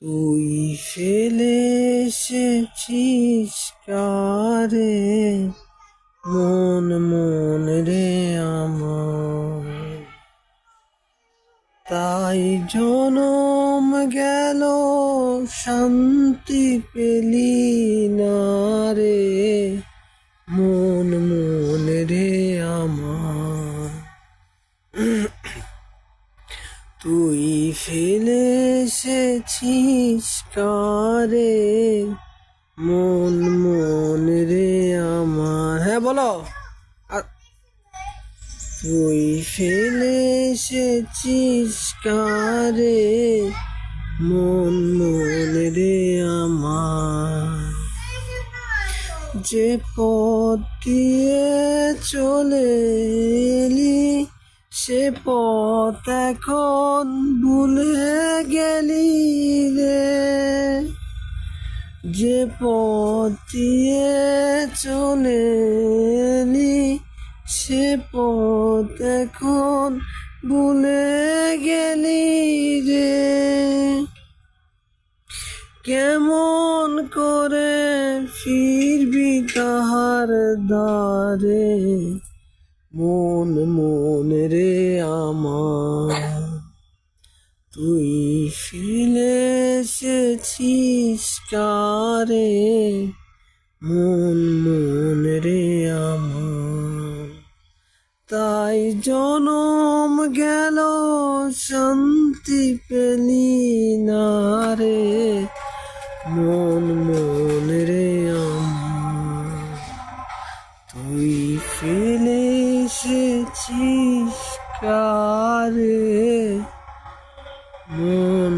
তুই ফেলে এসেছিস কারে মন মন রে আমার, তাই জনম গেল শান্তি পেলি না রে মন মন রে আমার। তুই ফেলে এসেছিস কারে মন মন রে আমার। হ্যাঁ বলো। তুই ফেলে এসেছিস কারে মন মন রে আমার, যে পথ দিয়ে চলে এলি সে পথ এখন ভুলে গেলি রে, যে পথ দিয়ে চলে এলি সে পথ এখন ভুলে গেলি রে। কেমন করে ফিরবি তাহার দ্বারে মন মন রে আমার। তুই ফেলে এসেছিস কারে মন মন রে আমার, তাই জনম গেল শান্তি পেলি না রে মন মন রে আমার। তুই ফেলে এসেছিস কারে মন